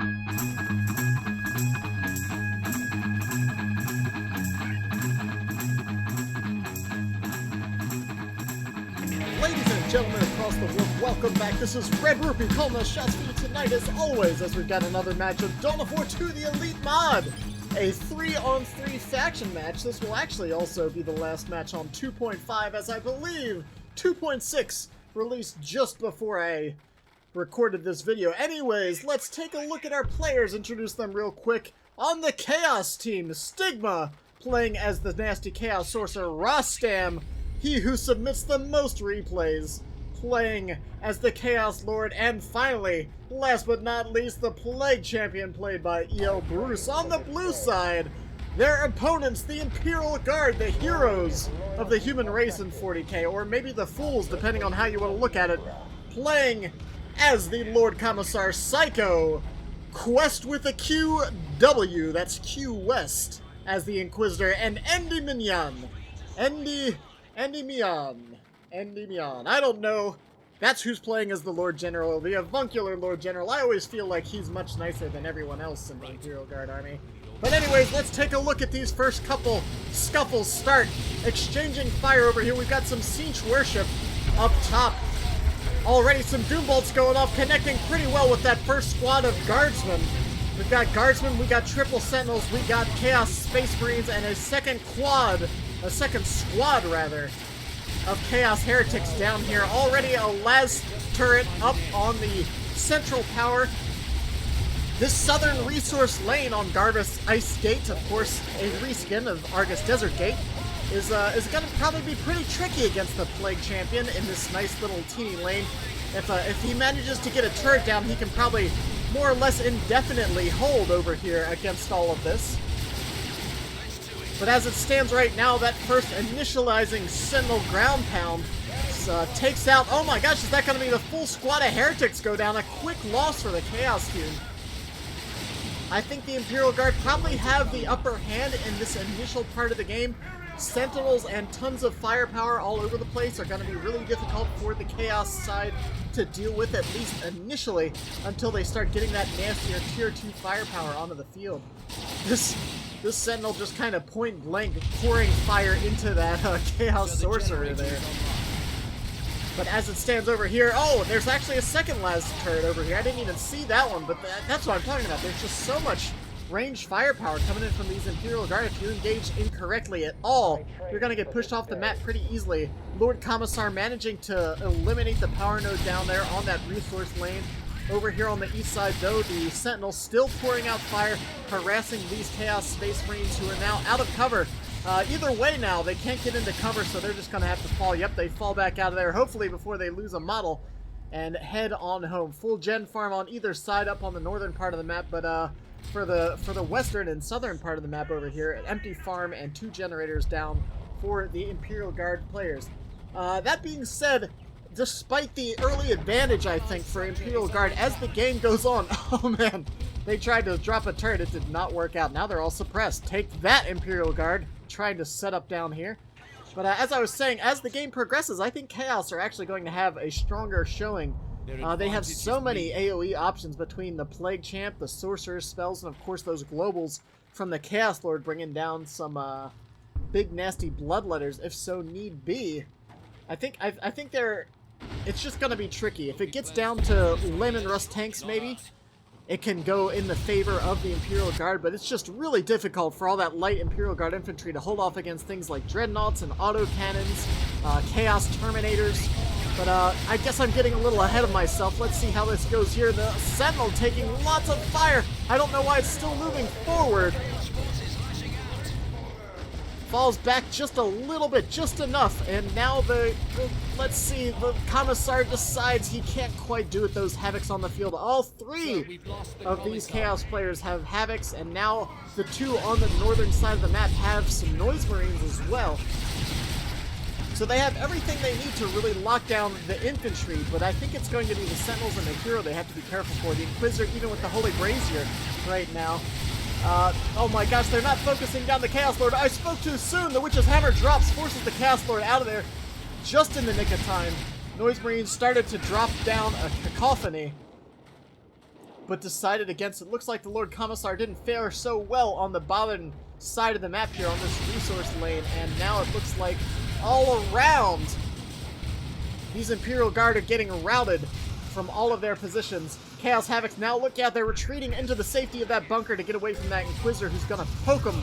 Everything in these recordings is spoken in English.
Ladies and gentlemen across the world, welcome back. This is Red-Rupee calling the shots for you tonight, as always, as we've got another match of Dawn of War 2, the Elite Mod. A 3-on-3 faction match. This will actually also be the last match on 2.5, as I believe 2.6 released just before I recorded this video. Anyways, let's take a look at our players, introduce them real quick. On the Chaos team, Stigma, playing as the nasty Chaos Sorcerer. Rostam, he who submits the most replays, playing as the Chaos Lord. And finally, last but not least, the Plague Champion, played by E.L. Bruce. On the blue side, their opponents, the Imperial Guard, the heroes of the human race in 40k, or maybe the fools, depending on how you want to look at it, playing as the Lord Commissar Psycho. Qwest with a QW, that's Qwest, as the Inquisitor, and Endymion. Endymion. I don't know. That's who's playing as the Lord General, the avuncular Lord General. I always feel like he's much nicer than everyone else in the Imperial Guard army. But anyways, let's take a look at these first couple scuffles start. Exchanging fire over here. We've got some Siege Worship up top. Already some Doom Bolts going off, connecting pretty well with that first squad of Guardsmen. We've got Guardsmen, we got Triple Sentinels, we got Chaos Space Marines, and a second squad, of Chaos Heretics down here. Already a las turret up on the central power. This southern resource lane on Garvis Ice Gate, of course, a reskin of Argus Desert Gate, is going to probably be pretty tricky against the Plague Champion in this nice little teeny lane. If he manages to get a turret down, he can probably more or less indefinitely hold over here against all of this. But as it stands right now, that first initializing Sentinel ground pound takes out... Oh my gosh, is that going to be the full squad of Heretics go down? A quick loss for the Chaos team. I think the Imperial Guard probably have the upper hand in this initial part of the game. Sentinels and tons of firepower all over the place are going to be really difficult for the Chaos side to deal with, at least initially, until they start getting that nastier Tier 2 firepower onto the field. This Sentinel just kind of point blank pouring fire into that Chaos Sorcerer there. But as it stands over here, oh, there's actually a second las turret over here. I didn't even see that one, but that's what I'm talking about. There's just so much ranged firepower coming in from these Imperial Guard. If you engage incorrectly at all, you're going to get pushed off the map pretty easily. Lord Commissar managing to eliminate the power node down there on that resource lane. Over here on the east side, though, the Sentinels still pouring out fire, harassing these Chaos Space Marines who are now out of cover. Either way now, they can't get into cover, so they're just going to have to fall. Yep, they fall back out of there, hopefully before they lose a model, and head on home. Full gen farm on either side up on the northern part of the map, but for the western and southern part of the map over here, an empty farm and 2 generators down for the Imperial Guard players. That being said, despite the early advantage, I think, for Imperial Guard, as the game goes on, oh man, they tried to drop a turret, it did not work out. Now they're all suppressed. Take that, Imperial Guard, trying to set up down here. But as I was saying, as the game progresses, I think Chaos are actually going to have a stronger showing. They have so many AoE options between the Plague Champ, the Sorcerer's spells, and of course those globals from the Chaos Lord, bringing down some big nasty bloodletters if so need be. I think it's just going to be tricky. If it gets down to Lemon Rust tanks, maybe, it can go in the favor of the Imperial Guard, but it's just really difficult for all that light Imperial Guard infantry to hold off against things like Dreadnoughts and autocannons, Chaos Terminators. But I guess I'm getting a little ahead of myself. Let's see how this goes here. The Sentinel taking lots of fire. I don't know why it's still moving forward. Falls back just a little bit, just enough, and now let's see, the Commissar decides he can't quite do it. Those Havocs on the field. All 3 of these Chaos players have Havocs, and now the 2 on the northern side of the map have some Noise Marines as well. So they have everything they need to really lock down the infantry, but I think it's going to be the Sentinels and the Hero they have to be careful for. The Inquisitor, even with the Holy Brazier right now. Oh my gosh, they're not focusing down the Chaos Lord. I spoke too soon. The Witch's Hammer drops, forces the Chaos Lord out of there just in the nick of time. Noise Marines started to drop down a cacophony. but decided against it. Looks like the Lord Commissar didn't fare so well on the bottom side of the map here on this resource lane, and now it looks like all around these Imperial Guard are getting routed from all of their positions. Chaos Havocs now, look out, they're retreating into the safety of that bunker to get away from that Inquisitor who's gonna poke them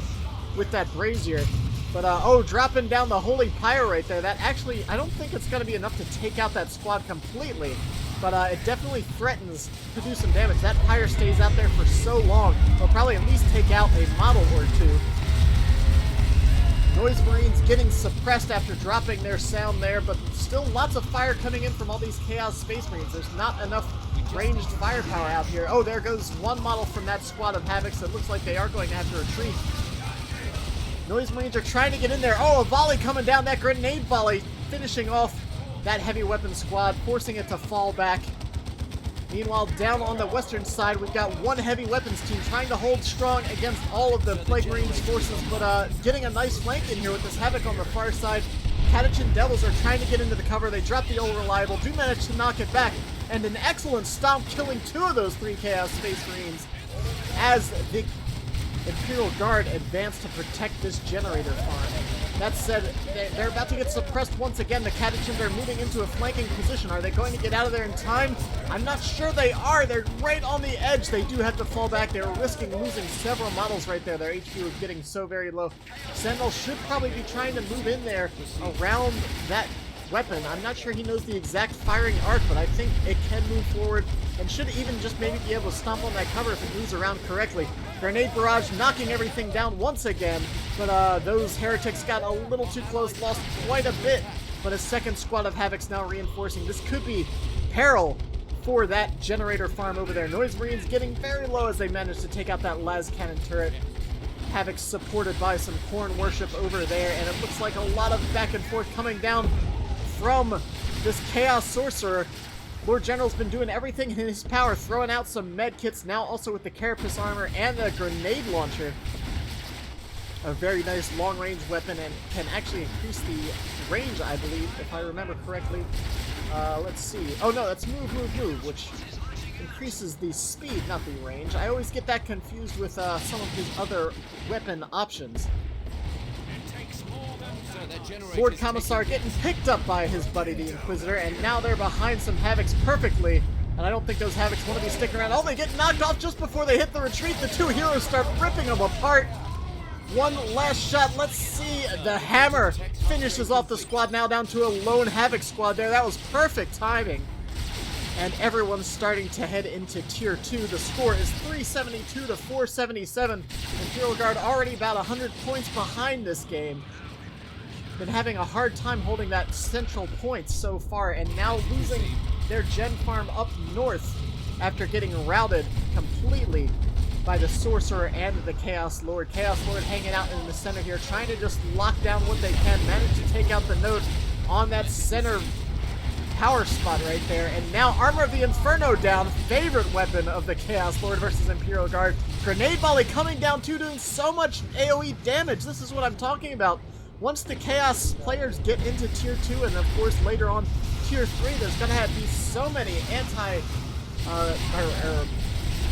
with that brazier. But, oh, dropping down the Holy Pyre right there. That actually, I don't think it's gonna be enough to take out that squad completely, but it definitely threatens to do some damage. That Pyre stays out there for so long, it'll probably at least take out a model or two. Noise Marines getting suppressed after dropping their sound there, but still lots of fire coming in from all these Chaos Space Marines. There's not enough ranged firepower out here. Oh, there goes one model from that squad of Havocs. It looks like they are going to have to retreat. Noise Marines are trying to get in there. Oh, a volley coming down, that grenade volley, finishing off that heavy weapon squad, forcing it to fall back. Meanwhile, down on the western side, we've got one heavy weapons team trying to hold strong against all of the Plague Marines forces, but getting a nice flank in here with this Havoc on the far side. Catachin Devils are trying to get into the cover. They drop the old Reliable, do manage to knock it back, and an excellent stomp killing two of those three Chaos Space Marines as the Imperial Guard advance to protect this generator farm. That said, they're about to get suppressed once again. The Catachins are moving into a flanking position. Are they going to get out of there in time? I'm not sure they are. They're right on the edge. They do have to fall back. They were risking losing several models right there. Their HP was getting so very low. Sentinel should probably be trying to move in there around that weapon. I'm not sure he knows the exact firing arc, but I think it can move forward and should even just maybe be able to stomp on that cover if it moves around correctly. Grenade barrage knocking everything down once again, but those heretics got a little too close, lost quite a bit, but a second squad of Havocs now reinforcing. This could be peril for that generator farm over there. Noise Marines getting very low as they manage to take out that las cannon turret. Havoc supported by some Corn worship over there, and it looks like a lot of back and forth coming down from this Chaos Sorcerer. Lord General's been doing everything in his power, throwing out some med kits, now also with the Carapace armor and the grenade launcher. A very nice long-range weapon and can actually increase the range, I believe, if I remember correctly. Let's see. Oh no, that's move, which increases the speed, not the range. I always get that confused with some of his other weapon options. Lord Commissar getting picked up by his buddy, the Inquisitor, and now they're behind some Havocs perfectly, and I don't think those Havocs want to be sticking around. Oh, they get knocked off just before they hit the retreat. The two heroes start ripping them apart. One last shot. Let's see. The hammer finishes off the squad, now down to a lone Havoc squad there. That was perfect timing. And everyone's starting to head into Tier 2. The score is 372 to 477. Imperial Guard already about 100 points behind this game. Been having a hard time holding that central point so far, and now losing their gen farm up north after getting routed completely by the Sorcerer and the Chaos Lord. Chaos Lord hanging out in the center here, trying to just lock down what they can, manage to take out the node on that center power spot right there, and now Armor of the Inferno down, favorite weapon of the Chaos Lord versus Imperial Guard. Grenade volley coming down too, doing so much AoE damage. This is what I'm talking about. Once the Chaos players get into Tier 2, and of course later on Tier 3, there's going to be so many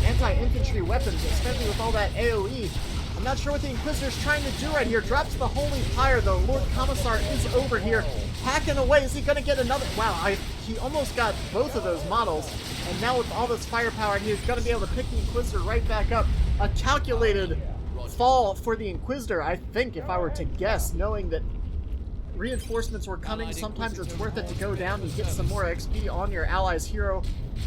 anti-infantry weapons, especially with all that AoE. I'm not sure what the Inquisitor's trying to do right here. Drops the Holy Pyre, though. Lord Commissar is over here, hacking away. Is he going to get another? Wow, he almost got both of those models, and now with all this firepower, he's going to be able to pick the Inquisitor right back up. A calculated fall for the Inquisitor, I think, if I were to guess, knowing that reinforcements were coming. Sometimes it's worth it to go down to get some more XP on your ally's hero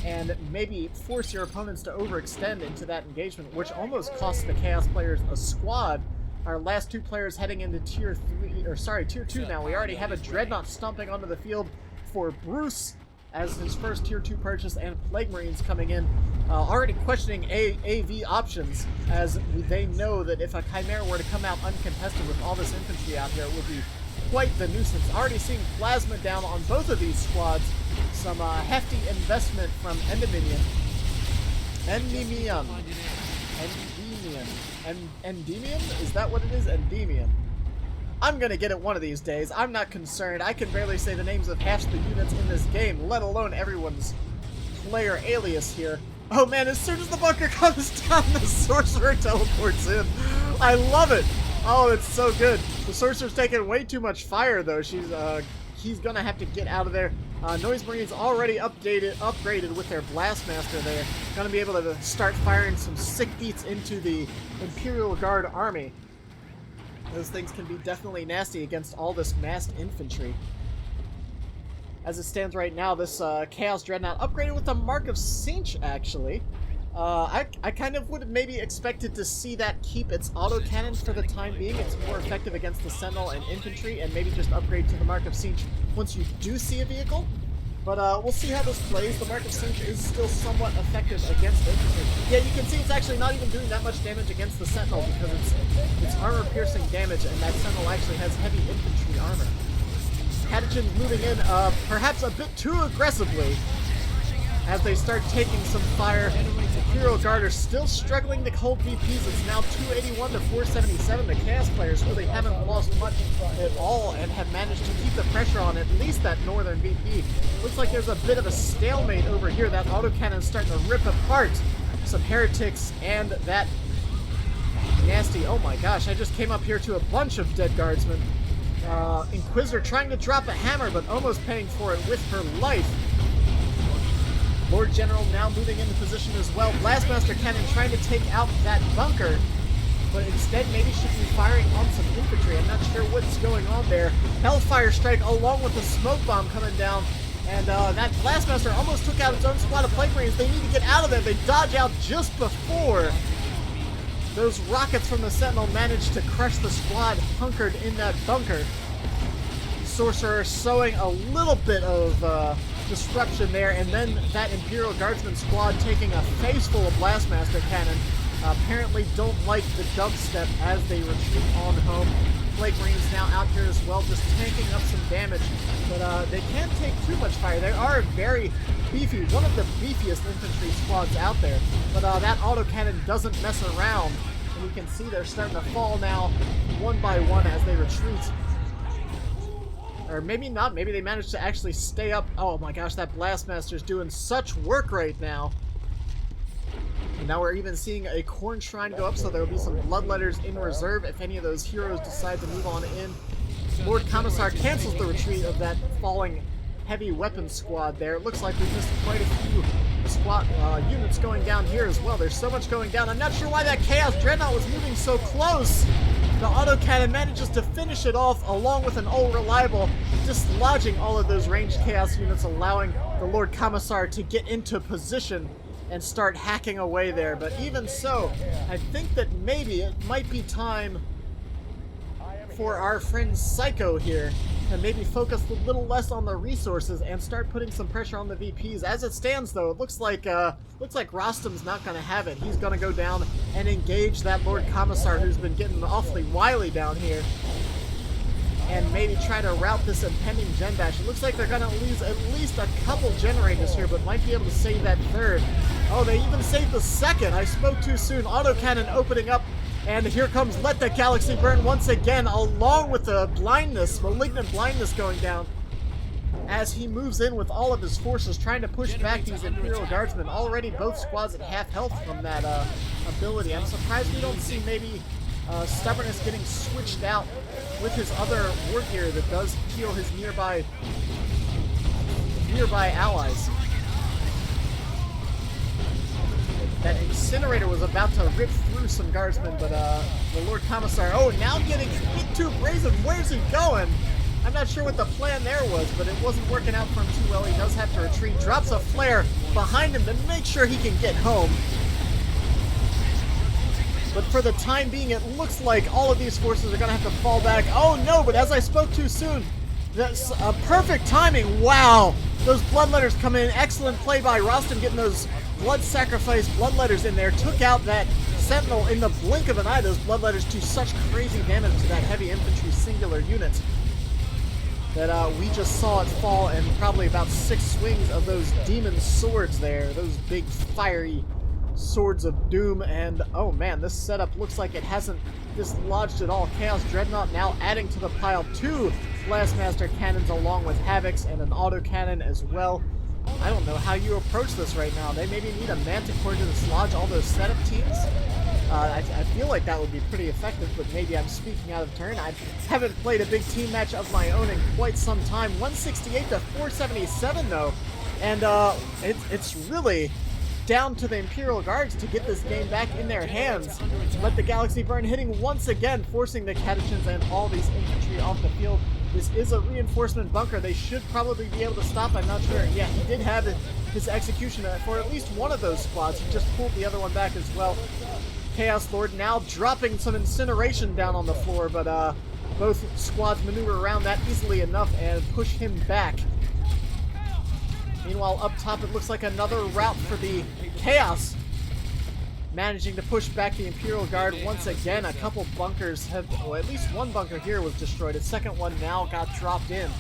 and maybe force your opponents to overextend into that engagement, which almost costs the Chaos players a squad. Our last two players heading into Tier 2 now. We already have a Dreadnought stomping onto the field for Bruce as his first Tier 2 purchase, and Plague Marines coming in, already questioning AV options, as they know that if a Chimera were to come out uncontested with all this infantry out here, it would be quite the nuisance. Already seeing Plasma down on both of these squads. Some hefty investment from Endymion. Endymion? Is that what it is? Endymion. I'm gonna get it one of these days. I'm not concerned. I can barely say the names of half the units in this game, let alone everyone's player alias here. Oh man, as soon as the bunker comes down, the sorcerer teleports in. I love it. Oh, it's so good. The sorcerer's taking way too much fire though. He's gonna have to get out of there. Noise Marine's already upgraded with their Blastmaster. They're gonna be able to start firing some sick beats into the Imperial Guard army. Those things can be definitely nasty against all this massed infantry. As it stands right now, this Chaos Dreadnought upgraded with the Mark of Cinch, actually. I kind of would have maybe expected to see that keep its autocannon for the time being. It's more effective against the Sentinel and infantry, and maybe just upgrade to the Mark of Cinch once you do see a vehicle. But we'll see how this plays. The Mark of Cinch is still somewhat effective against infantry. Yeah, you can see it's actually not even doing that much damage against the Sentinel because it's armor-piercing damage, and that Sentinel actually has heavy infantry armor. Catachin's moving in perhaps a bit too aggressively as they start taking some fire. Imperial Guard are still struggling to hold VPs. It's now 281 to 477. The Chaos players really haven't lost much at all and have managed to keep the pressure on at least that northern VP. Looks like there's a bit of a stalemate over here. That autocannon's starting to rip apart some heretics and that nasty... Oh my gosh, I just came up here to a bunch of dead guardsmen. Inquisitor trying to drop a hammer, but almost paying for it with her life. Lord General now moving into position as well. Blastmaster Cannon trying to take out that bunker, but instead maybe should be firing on some infantry. I'm not sure what's going on there. Hellfire Strike along with the smoke bomb coming down, and that Blastmaster almost took out its own squad of Plague Marines. They need to get out of there. They dodge out just before those rockets from the Sentinel managed to crush the squad hunkered in that bunker. Sorcerer sowing a little bit of disruption there, and then that Imperial Guardsman squad taking a face full of Blastmaster Cannon. Apparently don't like the dubstep as they retreat on home. Plague Marines now out here as well, just tanking up some damage, but they can't take too much fire. They are very beefy, one of the beefiest infantry squads out there, but that autocannon doesn't mess around, and you can see they're starting to fall now one by one as they retreat. Or maybe not, maybe they managed to actually stay up. Oh my gosh, that Blastmaster's doing such work right now. And now we're even seeing a Corn Shrine go up, so there will be some Bloodletters in reserve if any of those heroes decide to move on in. Lord Commissar cancels the retreat of that falling heavy weapons squad there. It looks like we missed quite a few units going down here as well. There's so much going down. I'm not sure why that Chaos Dreadnought was moving so close. The autocannon manages to finish it off along with an old reliable, dislodging all of those ranged Chaos units, allowing the Lord Commissar to get into position and start hacking away there. But even so, I think that maybe it might be time for our friend Psycho here to maybe focus a little less on the resources and start putting some pressure on the VPs. As it stands, though, it looks like Rostam's not going to have it. He's going to go down and engage that Lord Commissar who's been getting awfully wily down here, and maybe try to rout this impending gen bash. It looks like they're going to lose at least a couple generators here, but might be able to save that third. Oh, they even saved the second. I spoke too soon. Autocannon opening up, and here comes Let the Galaxy Burn once again, along with the blindness, malignant blindness going down, as he moves in with all of his forces, trying to push back these Imperial Guardsmen. Already both squads at half health from that ability. I'm surprised we don't see maybe Stubbornness getting switched out with his other war gear that does heal his nearby allies. That Incinerator was about to rip through some guardsmen, but the Lord Commissar, oh, now getting hit too brazen. Where's he going? I'm not sure what the plan there was, but it wasn't working out for him too well. He does have to retreat. Drops a flare behind him to make sure he can get home. But for the time being, it looks like all of these forces are going to have to fall back. Oh no, but as I spoke too soon, that's a perfect timing. Wow, those Bloodletters come in. Excellent play by Rostam, getting those blood sacrifice Bloodletters in there. Took out that Sentinel in the blink of an eye. Those Bloodletters do such crazy damage to that heavy infantry singular unit that we just saw it fall, and probably about 6 swings of those demon swords there. Those big fiery swords of doom. And oh man, this setup looks like it hasn't dislodged at all. Chaos Dreadnought now adding to the pile 2 Blastmaster cannons along with Havocs and an autocannon as well. I don't know how you approach this right now. They maybe need a Manticore to dislodge all those setup teams. I feel like that would be pretty effective, but maybe I'm speaking out of turn. I haven't played a big team match of my own in quite some time. 168 to 477 though, and it's really down to the Imperial Guards to get this game back in their hands. Let the Galaxy Burn hitting once again, forcing the Catechins and all these infantry off the field. This is a reinforcement bunker. They should probably be able to stop. I'm not sure. Yeah, he did have his execution for at least one of those squads. He just pulled the other one back as well. Chaos Lord now dropping some incineration down on the floor, but both squads maneuver around that easily enough and push him back. Meanwhile, up top, it looks like another route for the Chaos, managing to push back the Imperial Guard once again. A couple bunkers have, well, at least one bunker here was destroyed. A second one now got dropped in.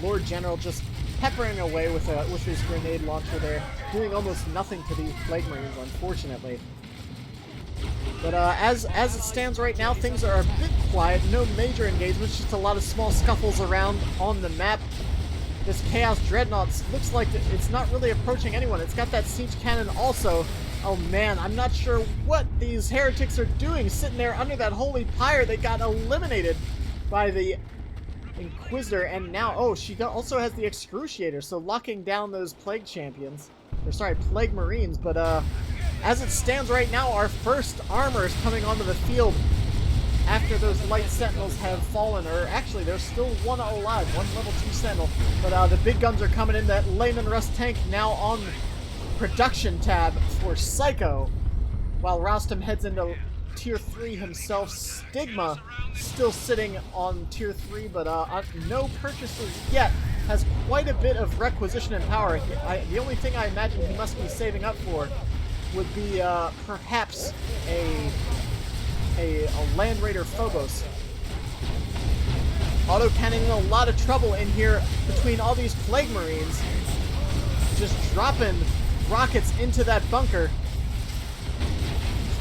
Lord General just peppering away with his grenade launcher there, doing almost nothing to these Plague Marines, unfortunately. But as it stands right now, things are a bit quiet. No major engagements, just a lot of small scuffles around on the map. This Chaos Dreadnought looks like it's not really approaching anyone. It's got that siege cannon also. Oh man, I'm not sure what these heretics are doing sitting there under that holy pyre. They got eliminated by the Inquisitor, and now, oh, she also has the Excruciator, so locking down those Plague Champions. Or sorry, Plague Marines, but as it stands right now, our first armor is coming onto the field after those light sentinels have fallen, or actually there's still one alive, one level 2 sentinel, but the big guns are coming in. That Layman Rust tank now on production tab for Psycho, while Rostam heads into tier 3 himself. Stigma still sitting on tier 3, but no purchases yet. Has quite a bit of requisition and power. The only thing I imagine he must be saving up for would be perhaps a Land Raider Phobos. Autocannon in a lot of trouble in here between all these Plague Marines. Just dropping rockets into that bunker.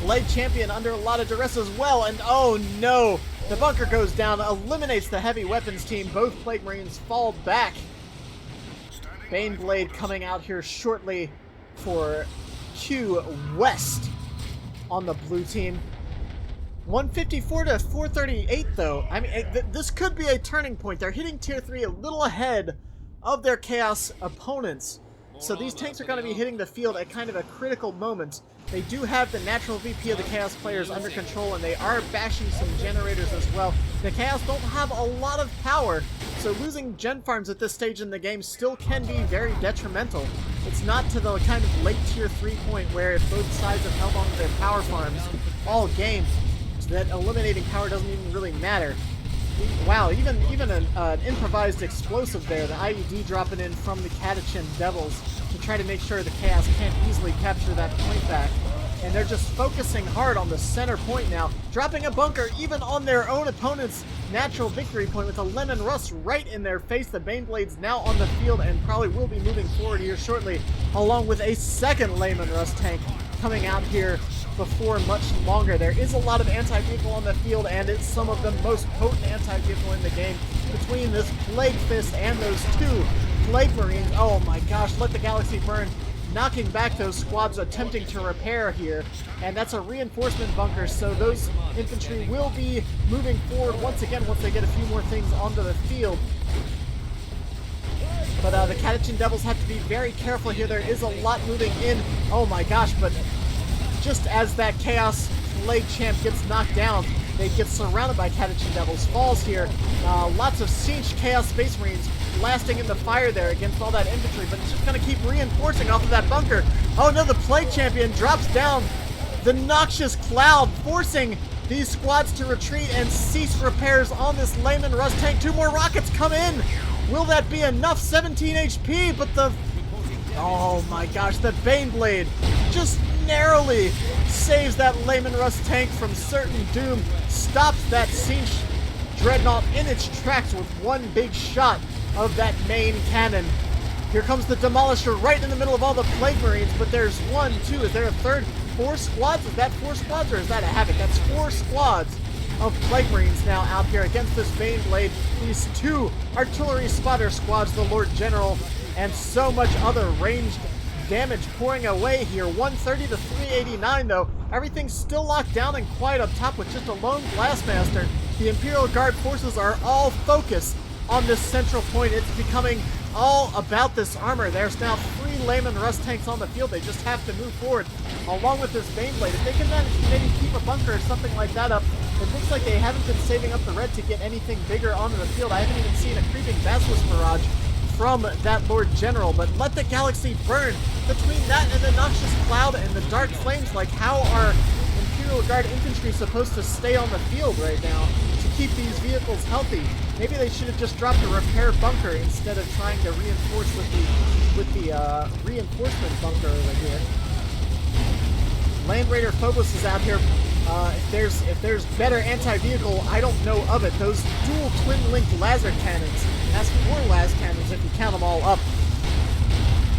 Plague Champion under a lot of duress as well, and oh no! The bunker goes down, eliminates the heavy weapons team. Both Plague Marines fall back. Baneblade coming out here shortly for Qwest on the blue team. 154 to 438 though. I mean, this could be a turning point. They're hitting tier 3 a little ahead of their Chaos opponents. So these tanks are going to be hitting the field at kind of a critical moment. They do have the natural VP of the Chaos players under control, and they are bashing some generators as well. The Chaos don't have a lot of power, so losing gen farms at this stage in the game still can be very detrimental. It's not to the kind of late tier 3 point where if both sides have held on to their power farms all game, that eliminating power doesn't even really matter. Wow, even an improvised explosive there, the IED dropping in from the Catechin Devils to try to make sure the Chaos can't easily capture that point back. And they're just focusing hard on the center point now, dropping a bunker even on their own opponent's natural victory point with a Lemon Rust right in their face. The Baneblade's now on the field and probably will be moving forward here shortly, along with a second Lemon Rust tank coming out here before much longer. There is a lot of anti-vehicle on the field, and it's some of the most potent anti-vehicle in the game. Between this Plague Fist and those two Plague Marines, oh my gosh, let the Galaxy burn, knocking back those squads attempting to repair here. And that's a reinforcement bunker, so those infantry will be moving forward once again once they get a few more things onto the field. But the Catechin Devils have to be very careful here. There is a lot moving in. Oh my gosh, but just as that Chaos Plague Champ gets knocked down, they get surrounded by Catechin Devils. Falls here. Lots of Siege Chaos Space Marines blasting in the fire there against all that infantry, but it's just going to keep reinforcing off of that bunker. Oh no, the Plague Champion drops down the Noxious Cloud, forcing these squads to retreat and cease repairs on this Layman Rust tank. Two more rockets come in. Will that be enough? 17 HP, but the... oh my gosh, the Baneblade just narrowly saves that Layman Rust tank from certain doom, stops that Siege Dreadnought in its tracks with one big shot of that main cannon. Here comes the Demolisher right in the middle of all the Plague Marines, but there's one, two, is there a third? 4 squads? Is that 4 squads or is that a Havoc? That's 4 squads of Plague Marines now out here against this Baneblade. These two artillery spotter squads, the Lord General, and so much other ranged damage pouring away here. 130 to 389 though. Everything's still locked down and quiet up top with just a lone Blastmaster. The Imperial Guard forces are all focused on this central point. It's becoming all about this armor. There's now 3 Layman Rust tanks on the field. They just have to move forward along with this Baneblade. If they can manage to maybe keep a bunker or something like that up, it looks like they haven't been saving up the red to get anything bigger onto the field. I haven't even seen a creeping Basilisk Barrage from that Lord General, but let the galaxy burn. Between that and the Noxious Cloud and the Dark Flames, like how are Imperial Guard infantry supposed to stay on the field right now to keep these vehicles healthy? Maybe they should have just dropped a repair bunker instead of trying to reinforce with the reinforcement bunker over here. Land Raider Phobos is out here. If there's better anti-vehicle, I don't know of it. Those dual twin-linked laser cannons. That's 4 las cannons if you count them all up.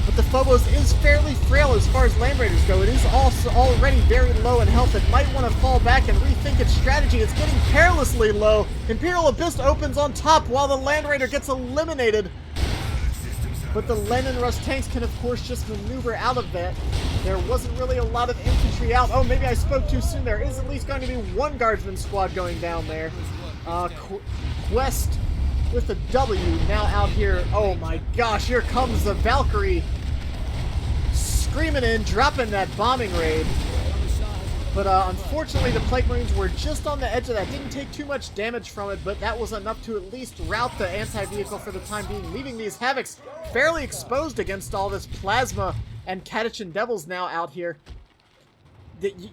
But the Phobos is fairly frail as far as Land Raiders go. It is also already very low in health. It might want to fall back and rethink its strategy. It's getting perilously low. Imperial Abyss opens on top while the Land Raider gets eliminated. But the Lenin Rust tanks can, of course, just maneuver out of that. There wasn't really a lot of infantry out. Oh, maybe I spoke too soon. There is at least going to be 1 guardsman squad going down there. Qwest with the W now out here. Oh my gosh, here comes the Valkyrie. Screaming in, dropping that bombing raid. But unfortunately, the Plague Marines were just on the edge of that. Didn't take too much damage from it, but that was enough to at least rout the anti-vehicle for the time being, leaving these Havocs fairly exposed against all this Plasma and Catachan Devils now out here.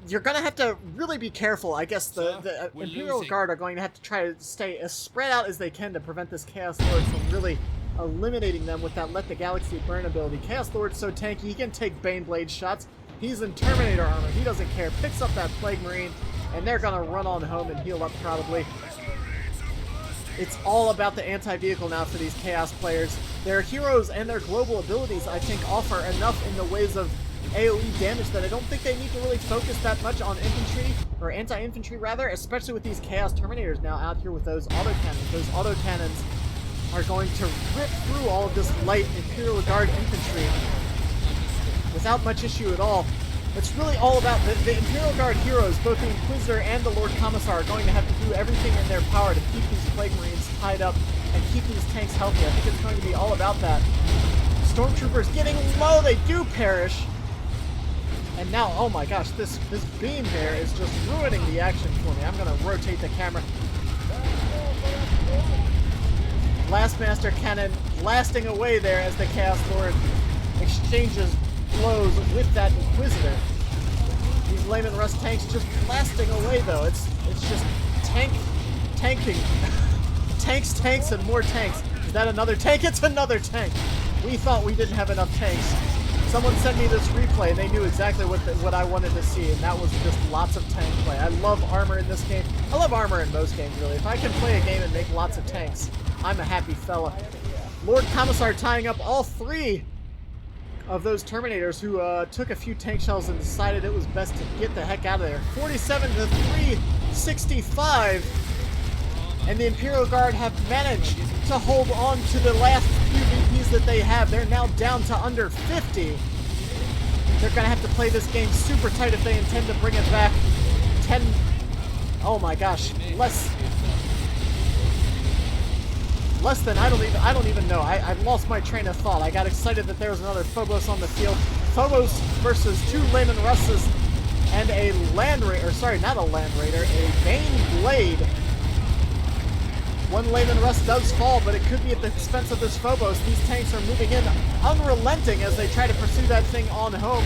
You're going to have to really be careful. I guess the Imperial Guard are going to have to try to stay as spread out as they can to prevent this Chaos Lord from really eliminating them with that Let the Galaxy Burn ability. Chaos Lord's so tanky, he can take Baneblade shots. He's in Terminator armor. He doesn't care. Picks up that Plague Marine, and they're going to run on home and heal up probably. It's all about the anti-vehicle now for these Chaos players. Their heroes and their global abilities, I think, offer enough in the ways of AoE damage that I don't think they need to really focus that much on infantry, or anti-infantry rather, especially with these Chaos Terminators now out here with those autocannons. Those autocannons are going to rip through all of this light Imperial Guard infantry without much issue at all. It's really all about the Imperial Guard heroes, both the Inquisitor and the Lord Commissar, are going to have to do everything in their power to keep these Plague Marines tied up and keep these tanks healthy. I think it's going to be all about that. Stormtroopers getting low, they do perish. And now, oh my gosh, this beam here is just ruining the action for me. I'm going to rotate the camera. Blastmaster Cannon blasting away there as the Chaos Lord exchanges blows with that Inquisitor. These Layman Rust tanks just blasting away though. It's just tanking. tanks, and more tanks. Is that another tank? It's another tank. We thought we didn't have enough tanks. Someone sent me this replay and they knew exactly what I wanted to see, and that was just lots of tank play. I love armor in this game. I love armor in most games, really. If I can play a game and make lots of tanks, I'm a happy fella. Lord Commissar tying up all 3 of those Terminators who took a few tank shells and decided it was best to get the heck out of there. 47 to 365, and the Imperial Guard have managed to hold on to the last few VPs that they have. They're now down to under 50. They're going to have to play this game super tight if they intend to bring it back. 10, oh my gosh, less than, I don't even know. I've lost my train of thought. I got excited that there was another Phobos on the field. Phobos versus 2 Layman Russes and a Land Raider, sorry, not a Land Raider, a Baneblade. 1 Layman Russ does fall, but it could be at the expense of this Phobos. These tanks are moving in unrelenting as they try to pursue that thing on home.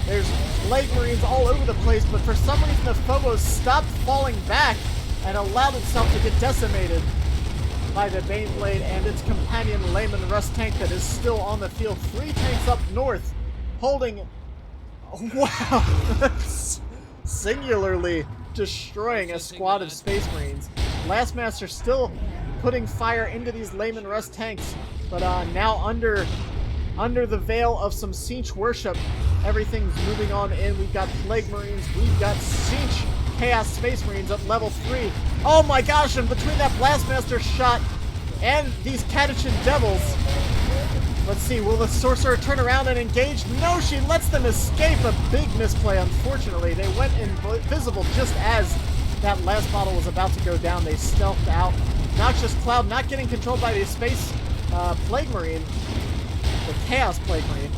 There's Plague Marines all over the place, but for some reason the Phobos stopped falling back and allowed itself to get decimated by the Baneblade and its companion Layman Rust tank that is still on the field. 3 tanks up north, holding... Wow! Singularly destroying a squad of Space Marines. Blastmaster still putting fire into these Layman Rust tanks, but now under the veil of some Siege worship, everything's moving on in. We've got Plague Marines, we've got Siege Chaos Space Marines at level 3. Oh my gosh, and between that Blastmaster shot and these Catachan Devils, let's see, will the Sorcerer turn around and engage? No, she lets them escape. A big misplay, unfortunately. They went invisible just as that last model was about to go down. They stealthed out. Noxious Cloud not getting controlled by the Space Plague Marine. The Chaos Plague Marine.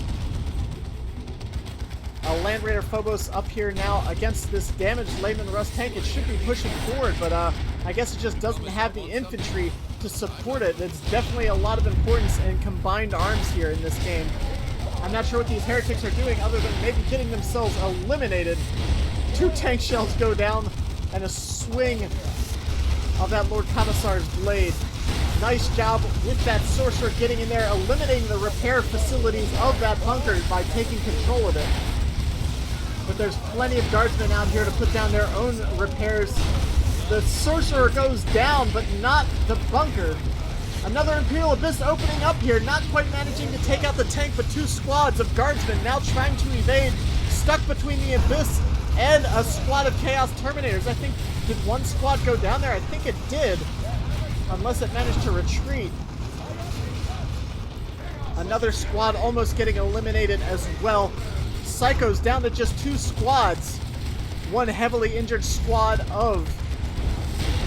Land Raider Phobos up here now against this damaged Lehman Russ tank. It should be pushing forward, but I guess it just doesn't have the infantry to support it. It's definitely a lot of importance in combined arms here in this game. I'm not sure what these heretics are doing other than maybe getting themselves eliminated. 2 tank shells go down and a swing of that Lord Commissar's blade. Nice job with that Sorcerer getting in there, eliminating the repair facilities of that bunker by taking control of it. But there's plenty of guardsmen out here to put down their own repairs. The Sorcerer goes down, but not the bunker. Another Imperial Abyss opening up here, not quite managing to take out the tank, but 2 squads of guardsmen now trying to evade, stuck between the Abyss and a squad of Chaos Terminators. I think, did one squad go down there? I think it did, unless it managed to retreat. Another squad almost getting eliminated as well. Psycho's down to just 2 squads. One heavily injured squad of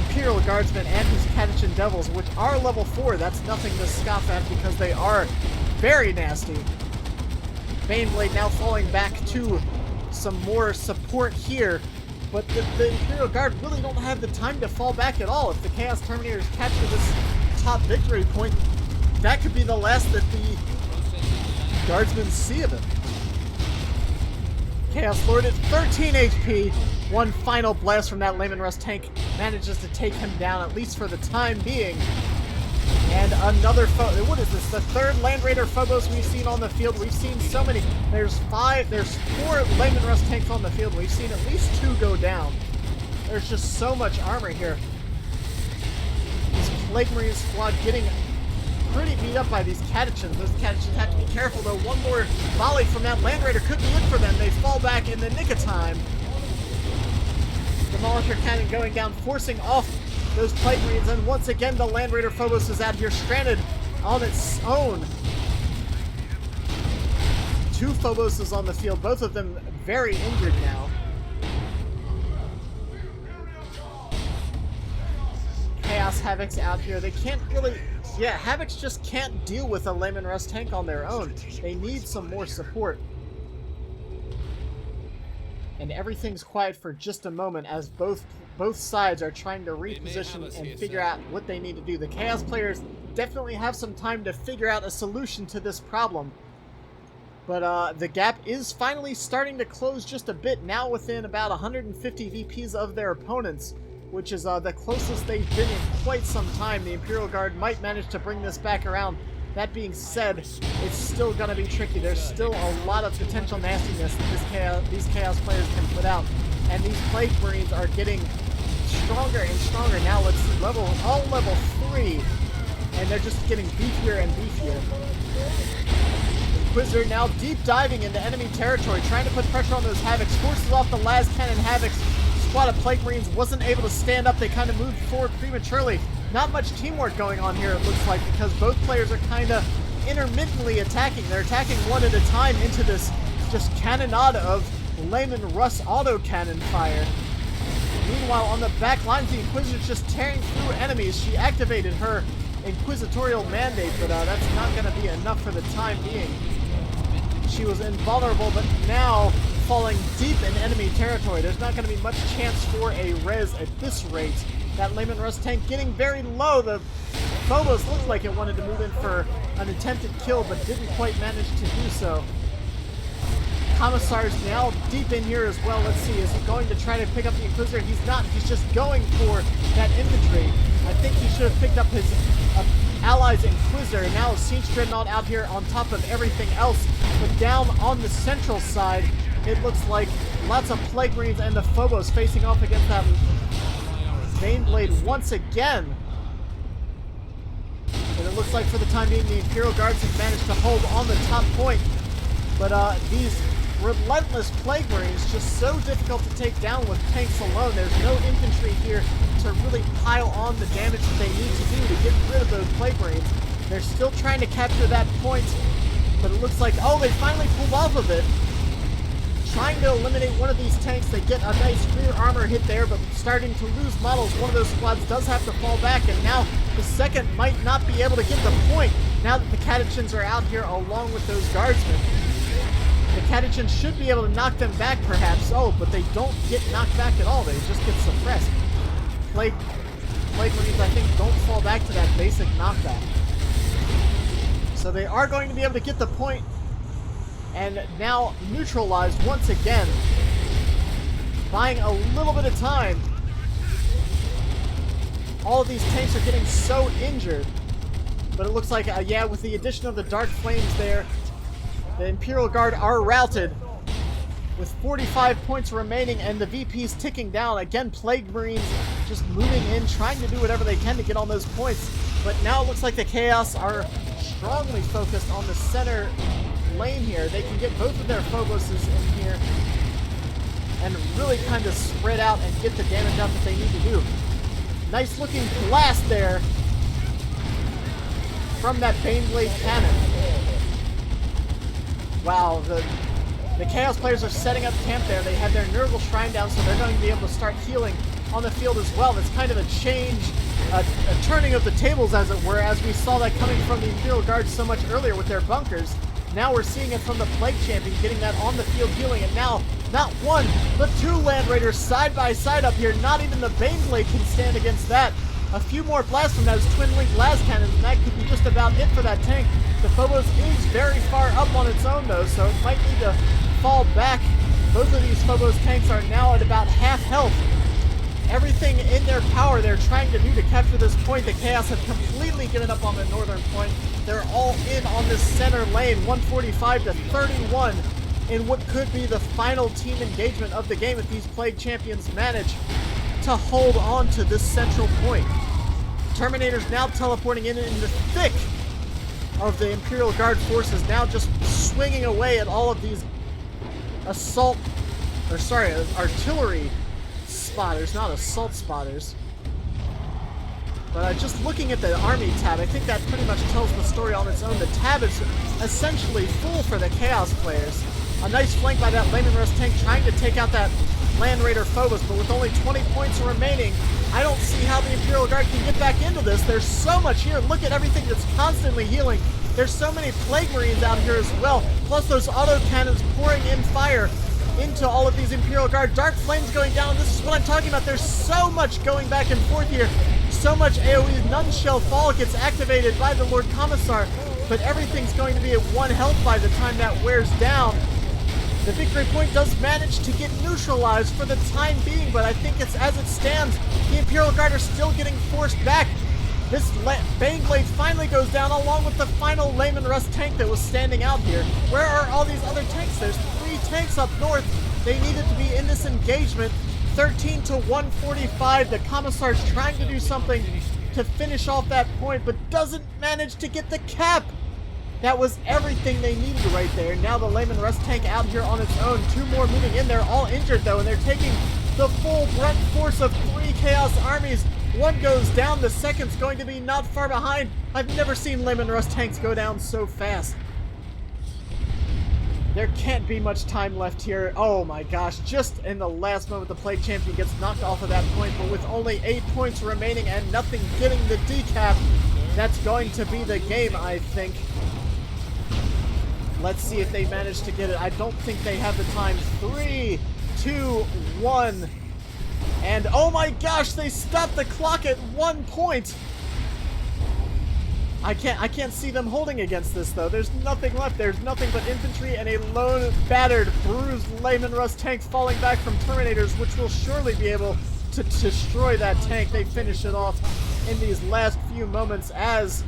Imperial Guardsmen and his Catachan Devils, which are level 4. That's nothing to scoff at because they are very nasty. Baneblade now falling back to some more support here, but the Imperial Guard really don't have the time to fall back at all. If the Chaos Terminators capture this top victory point, that could be the last that the Guardsmen see of it. Chaos Lord at 13 HP. One final blast from that Lehman Russ tank manages to take him down, at least for the time being. And another what is this? The 3rd Land Raider Phobos we've seen on the field. We've seen so many. There's 4 Lehman Russ tanks on the field. We've seen at least 2 go down. There's just so much armor here. This Plague Marine squad getting pretty beat up by these Catachans. Those Catachans have to be careful, though. One more volley from that Land Raider could be it for them. They fall back in the nick of time. Demolisher Cannon going down, forcing off those Plague Marines, and once again the Land Raider Phobos is out here stranded on its own. 2 Phoboses on the field, both of them very injured now. Chaos Havoc's out here. They can't really... Yeah, Havocs just can't deal with a Lehman Russ tank on their own. They need some more support. And everything's quiet for just a moment as both sides are trying to reposition and figure out what they need to do. The Chaos players definitely have some time to figure out a solution to this problem. But the gap is finally starting to close just a bit, now within about 150 VPs of their opponents, which is the closest they've been in quite some time. The Imperial Guard might manage to bring this back around. That being said, it's still going to be tricky. There's still a lot of potential nastiness that these Chaos players can put out. And these Plague Marines are getting stronger and stronger. Now it's all level 3. And they're just getting beefier and beefier. Inquisitor now deep diving into enemy territory, trying to put pressure on those Havocs. Forces off the last cannon Havocs. Squad of Plague Marines wasn't able to stand up. They kind of moved forward prematurely. Not much teamwork going on here, it looks like, because both players are kind of intermittently attacking. They're attacking one at a time into this just cannonade of Lehman Russ autocannon fire. Meanwhile, on the back lines, the Inquisitor's just tearing through enemies. She activated her inquisitorial mandate, but that's not going to be enough for the time being. She was invulnerable, but now falling deep in enemy territory. There's not going to be much chance for a res at this rate. That Lehman Russ tank getting very low. The Phobos looked like it wanted to move in for an attempted kill, but didn't quite manage to do so. Commissar's now deep in here as well. Let's see, is he going to try to pick up the Inquisitor? He's not. He's just going for that infantry. I think he should have picked up his allies Inquisitor. Now Siege Dreadnought out here on top of everything else. But down on the central side, it looks like lots of Plague Marines and the Phobos facing off against that Baneblade once again. And it looks like for the time being, the Imperial Guards have managed to hold on the top point. But these relentless Plague Marines, just so difficult to take down with tanks alone. There's no infantry here to really pile on the damage that they need to do to get rid of those Plague Marines. They're still trying to capture that point, but it looks like, oh, they finally pulled off of it. Trying to eliminate one of these tanks. They get a nice rear armor hit there, but starting to lose models. One of those squads does have to fall back, and now the second might not be able to get the point. Now that the Catechins are out here along with those guardsmen, the Catechins should be able to knock them back, perhaps. Oh, but they don't get knocked back at all. They just get suppressed. Plague Marines, I think, don't fall back to that basic knockback. So they are going to be able to get the point, and now neutralized once again, buying a little bit of time. All of these tanks are getting so injured, but it looks like, yeah, with the addition of the Dark Flames there, the Imperial Guard are routed with 45 points remaining and the VPs ticking down. Again, Plague Marines just moving in, trying to do whatever they can to get on those points, but now it looks like the Chaos are strongly focused on the center lane here. They can get both of their Phoboses in here and really kind of spread out and get the damage out that they need to do. Nice looking blast there from that Baneblade cannon. Wow, the Chaos players are setting up camp there. They have their Nurgle Shrine down, so they're going to be able to start healing on the field as well. It's kind of a change, a turning of the tables, as it were, as we saw that coming from the Imperial Guard so much earlier with their bunkers. Now we're seeing it from the Plague Champion, getting that on the field healing, and now not one, but two Land Raiders side by side up here. Not even the Baneblade can stand against that. A few more blasts from those Twin Link Las Cannons, and that could be just about it for that tank. The Phobos is very far up on its own, though, so it might need to fall back. Both of these Phobos tanks are now at about half health. Everything in their power they're trying to do to capture this point. The Chaos have completely given up on the northern point. They're all in on this center lane, 145 to 31, in what could be the final team engagement of the game if these Plague Champions manage to hold on to this central point. Terminators now teleporting in the thick of the Imperial Guard forces, now just swinging away at all of these artillery spotters, not assault spotters. But just looking at the army tab, I think that pretty much tells the story on its own. The tab is essentially full for the Chaos players. A nice flank by that Layman Rust tank trying to take out that Land Raider Phobos, but with only 20 points remaining, I don't see how the Imperial Guard can get back into this. There's so much here. Look at everything that's constantly healing. There's so many Plague Marines out here as well, plus those auto cannons pouring in fire into all of these Imperial Guard. Dark Flames going down. This is what I'm talking about. There's so much going back and forth here. So much AoE. None shall fall gets activated by the Lord Commissar, but everything's going to be at 1 health by the time that wears down. The victory point does manage to get neutralized for the time being, but I think it's as it stands, the Imperial Guard are still getting forced back. This Baneblade finally goes down along with the final Layman Rust tank that was standing out here. Where are all these other tanks? There's 3 tanks up north. They needed to be in this engagement. 13 to 145. The Commissar's trying to do something to finish off that point, but doesn't manage to get the cap. That was everything they needed right there. Now the Layman Rust tank out here on its own. 2 more moving in. They're all injured, though, and they're taking the full brunt force of 3 Chaos armies. 1 goes down. The second's going to be not far behind. I've never seen Layman Rust tanks go down so fast. There can't be much time left here. Oh my gosh, just in the last moment the Plague Champion gets knocked off of that point, but with only 8 points remaining and nothing getting the decap, that's going to be the game, I think. Let's see if they manage to get it. I don't think they have the time. 3, 2, 1. And oh my gosh, they stopped the clock at 1 point. I can't see them holding against this, though. There's nothing left. There's nothing but infantry and a lone, battered, bruised Layman Rust tank falling back from Terminators, which will surely be able to destroy that tank. They finish it off in these last few moments as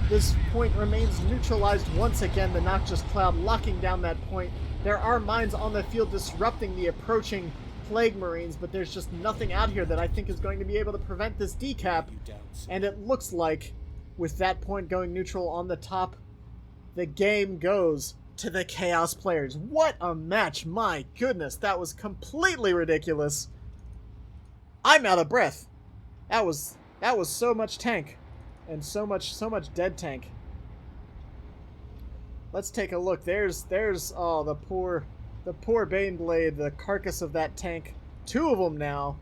this point remains neutralized once again. The Noxious Cloud locking down that point. There are mines on the field disrupting the approaching Plague Marines, but there's just nothing out here that I think is going to be able to prevent this decap. And it looks like, with that point going neutral on the top, the game goes to the Chaos players. What a match. My goodness, that was completely ridiculous. I'm out of breath. That was so much tank. And so much dead tank. Let's take a look. There's oh, the poor Baneblade, the carcass of that tank. Two of them now.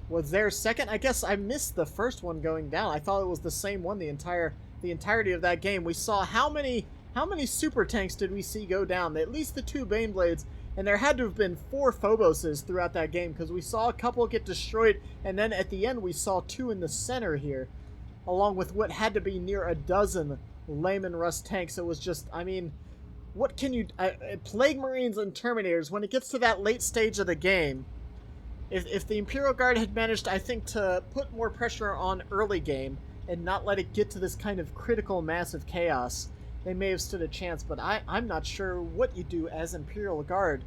Was there second? I guess I missed the first one going down. I thought it was the same one the entirety of that game. We saw how many super tanks did we see go down? At least the two Baneblades, and there had to have been 4 Phoboses throughout that game, because we saw a couple get destroyed, and then at the end we saw 2 in the center here, along with what had to be near a dozen Layman Rust tanks. It was just, I mean, what can you... Plague Marines and Terminators, when it gets to that late stage of the game, if the Imperial Guard had managed, I think, to put more pressure on early game and not let it get to this kind of critical mass of chaos, they may have stood a chance. But I'm not sure what you do as Imperial Guard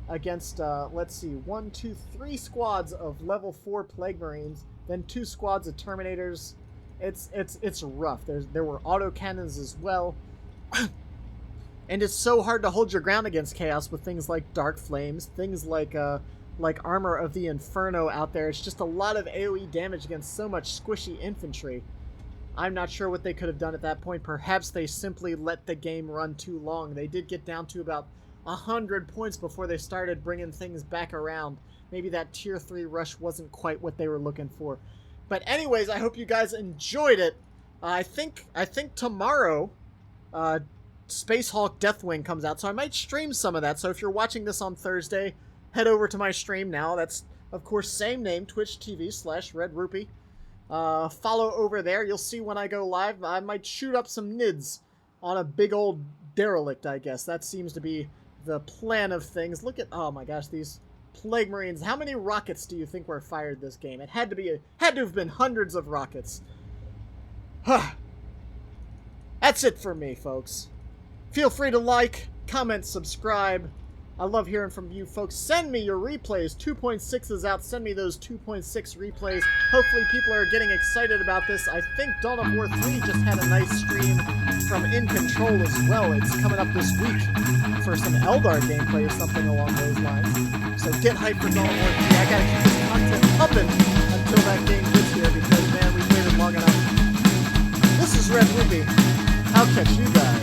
against, let's see, 1, 2, 3 squads of level 4 Plague Marines, then 2 squads of Terminators. It's rough. There were autocannons as well. And it's so hard to hold your ground against chaos with things like Dark Flames, things like Armor of the Inferno out there. It's just a lot of AoE damage against so much squishy infantry. I'm not sure what they could have done at that point. Perhaps they simply let the game run too long. They did get down to about 100 points before they started bringing things back around. Maybe that tier 3 rush wasn't quite what they were looking for. But anyways, I hope you guys enjoyed it. I think tomorrow Space Hulk Deathwing comes out, so I might stream some of that. So if you're watching this on Thursday, head over to my stream now. That's, of course, same name, twitch.tv/RedRupee. Follow over there. You'll see when I go live. I might shoot up some nids on a big old derelict, I guess. That seems to be the plan of things. Look at, oh my gosh, these Plague Marines. How many rockets do you think were fired this game? It had to have been hundreds of rockets. That's it for me, folks. Feel free to like, comment, subscribe. I love hearing from you folks. Send me your replays. 2.6 is out. Send me those 2.6 replays. Hopefully people are getting excited about this. I think Dawn of War 3 just had a nice stream from In Control as well. It's coming up this week for some Eldar gameplay or something along those lines. So get hyped for Dawn of War 3. I gotta keep this content pumping until that game gets here because, man, we've waited long enough. This is RedRupee. I'll catch you guys